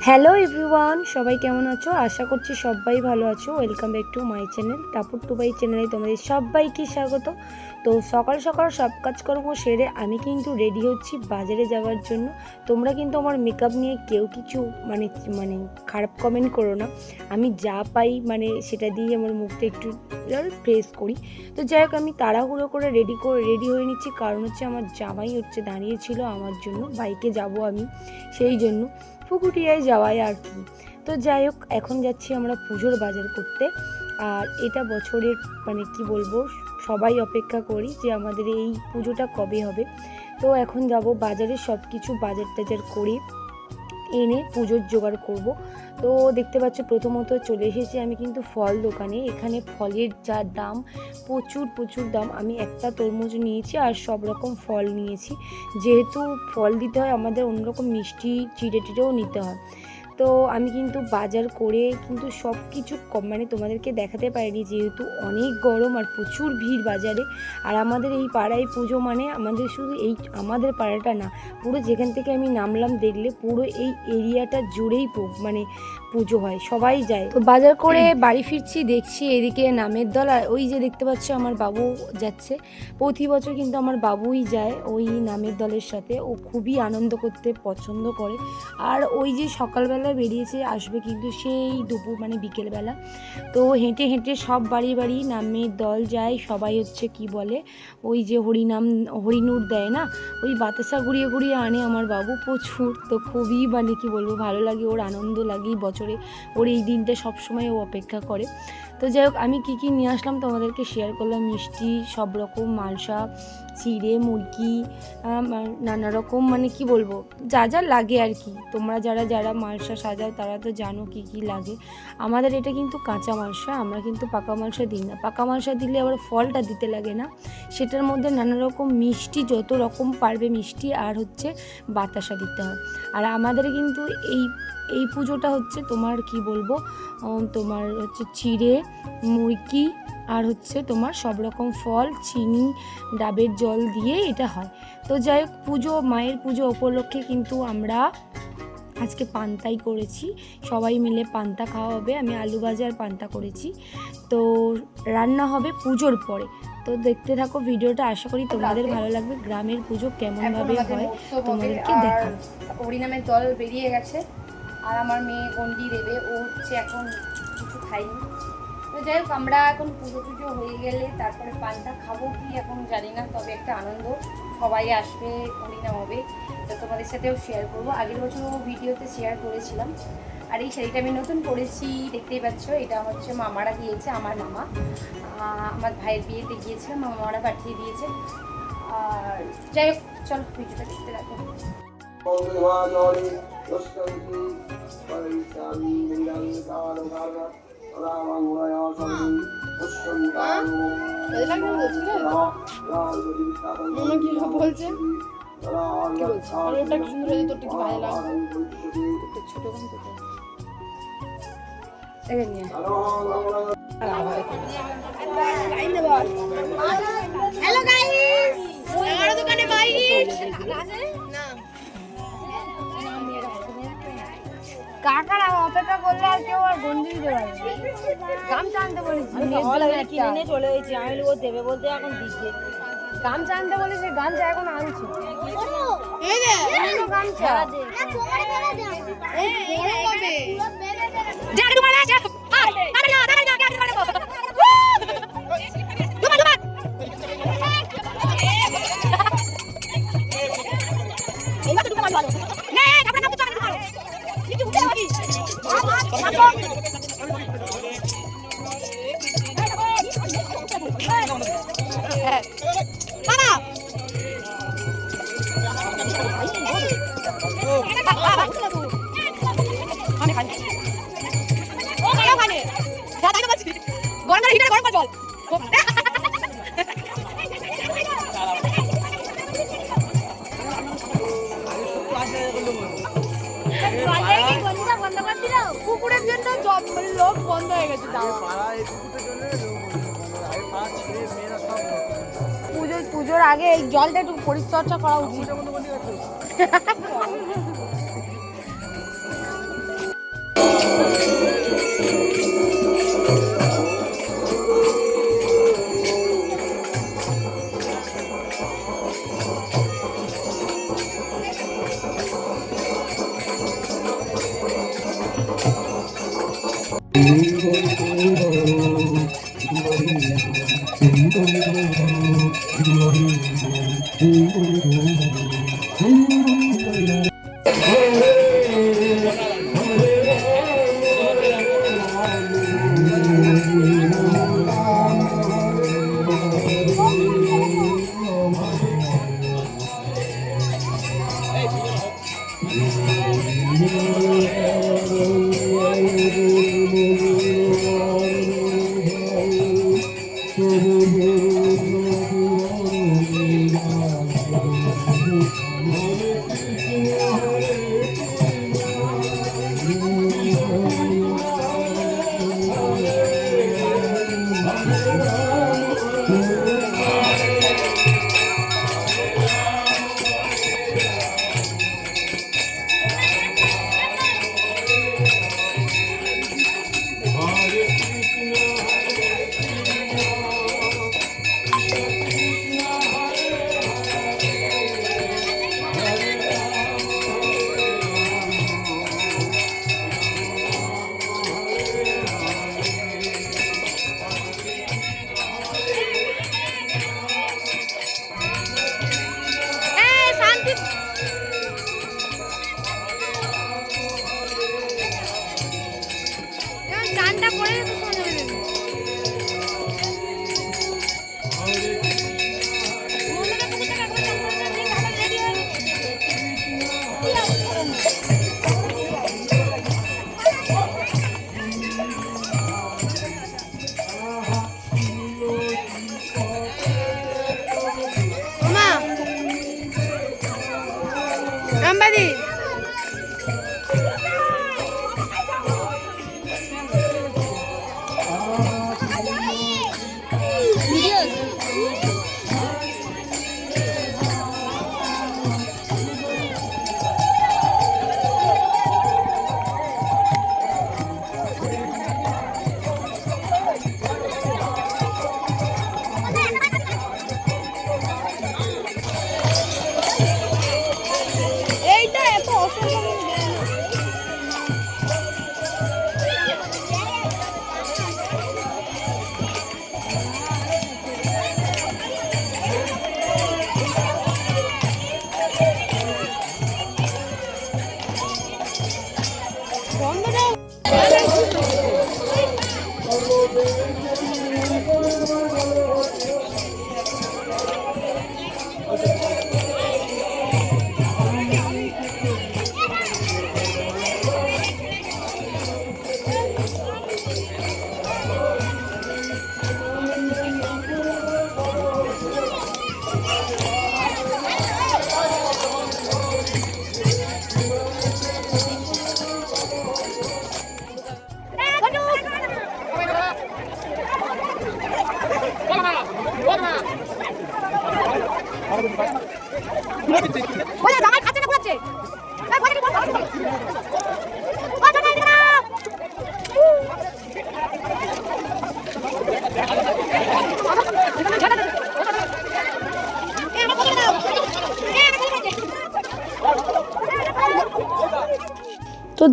Hello everyone, সবাই কেমন আছো? আশা করছি সবাই ভালো আছো। Welcome back to my channel Tapur Tubai চ্যানেলে তোমাদের সবাইকে স্বাগত। তো সকাল সকাল সব কাজকর্ম সেরে আমি কিন্তু রেডি হচ্ছি বাজারে যাওয়ার জন্য। তোমরা কিন্তু আমার মেকআপ নিয়ে কেউ কিছু মানে মানে খারাপ কমেন্ট করো না। আমি যা পাই সেটা দিয়ে আমার মুখটা একটু ফ্রেশ করি। তো যাই হোক, আমি তাড়াহুড়ো করে রেডি হয়ে নিচ্ছি, কারণ হচ্ছে আমার জামাই দাঁড়িয়েছিল আমার জন্য। বাইকে যাব আমি, সেই জন্য পুকুরিয়ায় যাওয়ায় আর কি। তো যাই হোক, এখন যাচ্ছি আমরা পুজোর বাজার করতে। আর এটা বছরের কি বলবো, সবাই অপেক্ষা করি যে আমাদের এই পুজোটা কবে হবে। তো এখন যাব বাজারে, সব কিছু বাজার টাজার করে এনে পুজোর জোগাড় করব। তো দেখতে পাচ্ছ, প্রথমত চলে এসেছি আমি কিন্তু ফল দোকানে। এখানে ফলের যা দাম, প্রচুর দাম। আমি একটা তরমুজ নিয়েছি আর সব রকম ফল নিয়েছি। যেহেতু ফল দিতে হয়, আমাদের অন্যরকম মিষ্টি চিড়েও নিতে হয়। তো আমি কিন্তু বাজার করে কিন্তু সব কিছু তোমাদেরকে দেখাতে পারিনি, যেহেতু অনেক গরম আর প্রচুর ভিড় বাজারে। আর আমাদের এই পাড়ায় পুজো আমাদের শুধু আমাদের পাড়াটা না, পুরো যেখান থেকে আমি নামলাম দেখলে পুরো এই এরিয়াটা জুড়েই পুজো হয়, সবাই যায়। তো বাজার করে বাড়ি ফিরছি, দেখছি এদিকে নামের দল, আর ওই যে দেখতে পাচ্ছ আমার বাবু যাচ্ছে। প্রতি বছর কিন্তু আমার বাবুই যায় ওই নামের দলের সাথে। ও খুবই আনন্দ করতে পছন্দ করে। আর ওই যে সকালবেলা বেরিয়েছে, আসবে কিন্তু সেই দুপুর বিকেলবেলা। তো হেঁটে হেঁটে সব বাড়ি নামের দল যায়। সবাই কি বলে, ওই যে হরিনুর দেয় না, ওই বাতাসা ঘুরিয়ে আনে আমার বাবু প্রচুর। তো খুবই কি বলবো, ভালো লাগে, ওর আনন্দ লাগে বছরে। ওর এই দিনটা সবসময় ও অপেক্ষা করে। তো যাই হোক, আমি কী নিয়ে আসলাম তোমাদেরকে শেয়ার করলাম। মিষ্টি সব রকম, মালসা, চিড়ে, মুরগি, নানা রকম কি বলবো, যা যা লাগে আর কি। তোমরা যারা মালসা সাজাও তারা তো জানো কি লাগে। আমাদের এটা কিন্তু কাঁচা মালসা, আমরা কিন্তু পাকা মালসা দিই না। পাকা মালসা দিলে আবার ফলটা দিতে লাগে না। সেটার মধ্যে নানা রকম মিষ্টি, যত রকম পারবে মিষ্টি আর বাতাসা দিতে হয়। আর আমাদের কিন্তু এই পুজোটা তোমার কি বলবো, তোমার চিড়ে, মুরগি আর তোমার সব রকম ফল, চিনি, ডাবের জল দিয়ে এটা হয়। তো যাই হোক, মায়ের পুজো উপলক্ষে কিন্তু আমরা আজকে পান্তাই করেছি। সবাই মিলে পান্তা খাওয়া হবে। আমি আলু ভাজা আর পান্তা করেছি। তো রান্না হবে পুজোর পরে। তো দেখতে থাকো ভিডিওটা, আশা করি তোমাদের ভালো লাগবে। গ্রামের পুজো কেমনভাবে হয় তোমাদেরকে দেখাবো। হরিনামের দল বেরিয়ে গেছে, আর আমার মেয়ে গন্ডি দেবে। ও এখন কিছু খাইনি। তো যাই হোক, আমরা এখন পুজো হয়ে গেলে তারপরে পান্তা খাবো কি এখন জানি না, তবে একটা আনন্দ, সবাই আসবে, হরিনাম হবে। তো তোমাদের সাথেও শেয়ার করবো। আগের বছর ভিডিওতে শেয়ার করেছিলাম। আর এই শাড়িটা আমি নতুন করেছি, দেখতেই পাচ্ছ। এটা মামারা দিয়েছে, আমার মামা আমার ভাইয়ের বিয়েতে গিয়েছিলাম, মামারা পাঠিয়ে দিয়েছে। আর যাই হোক, চলো ভিডিওটা দেখতে থাকো। বলছে ওটা কি সুন্দর, তোর কি ভালো লাগে, ছোট হ্যালো গাইস, আমার দোকানে বাইট না কাকার অপেক্ষা করলে আর কেউ আর গন্ডি দিতে পারে না। গামছা আনতে বলেছি, কিনে নিয়ে চলে গেছি। আমি ও দেবে বলতে এখন দিচ্ছে। গামছা আনতে বলেছি, গামছা এখন আনছি। গামছা পুকুরের জন্য লোক বন্ধ হয়ে গেছে। পুজোর আগে এই জলটা একটু পরিচর্যা করা উচিত। তো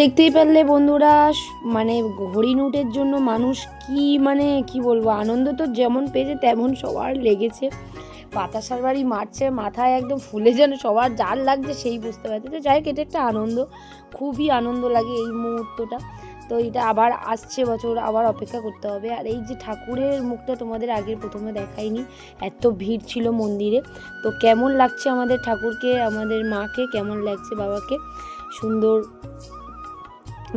দেখতেই পারলে বন্ধুরা, মানে হরিণ উটের জন্য মানুষ কি বলবো, আনন্দ তো যেমন পেয়েছে তেমন সবার লেগেছে। বাতাসার বাড়ি মারছে, মাথায় একদম ফুলে যেন সবার জাল লাগছে সেই বুঝতে পারছে। তো যাই হোক, এটা একটা আনন্দ, খুবই আনন্দ লাগে এই মুহূর্তটা। তো এটা আবার আসছে বছর, আবার অপেক্ষা করতে হবে। আর এই যে ঠাকুরের মুখটা তোমাদের আগের প্রথমে দেখাইনি, এত ভিড় ছিল মন্দিরে। তো কেমন লাগছে আমাদের ঠাকুরকে, আমাদের মাকে কেমন লাগছে, বাবাকে সুন্দর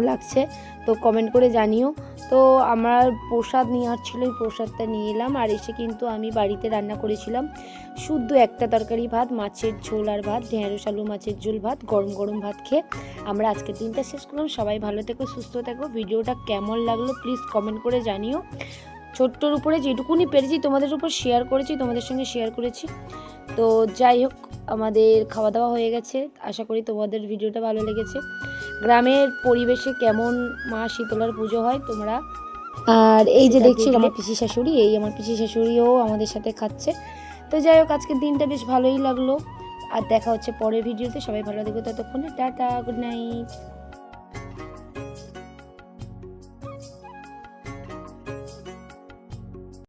লাগছে তো কমেন্ট করে জানিও। তো আমার প্রসাদ নিয়ে আসছিল, এই প্রসাদটা নিয়ে এলাম। আর এসে কিন্তু আমি বাড়িতে রান্না করেছিলাম শুদ্ধ একটা তরকারি, ভাত, মাছের ঝোল আর ভাত, ঢেঁড়স আলু মাছের ঝোল ভাত, গরম গরম ভাত খেয়ে আমরা আজকের দিনটা শেষ করলাম। সবাই ভালো থেকো, সুস্থ থেকো। ভিডিওটা কেমন লাগলো প্লিজ কমেন্ট করে জানিও। ছোট্টর উপরে যেটুকুনি পেরেছি তোমাদের উপর শেয়ার করেছি, তোমাদের সঙ্গে শেয়ার করেছি। তো যাই হোক, আমাদের খাওয়া দাওয়া হয়ে গেছে। আশা করি তোমাদের ভিডিওটা ভালো লেগেছে। গ্রামের পরিবেশে কেমন মা শীতলার পুজো হয় তোমরা, আর এই যে দেখছি আমার পিসি শাশুড়ি, এই আমার পিসি শাশুড়িও আমাদের সাথে খাচ্ছে। তো যাই হোক, আজকের দিনটা বেশ ভালোই লাগলো। আর দেখা হচ্ছে পরের ভিডিওতে। সবাই ভালো থেকো, ততক্ষণে টাটা, গুড নাইট।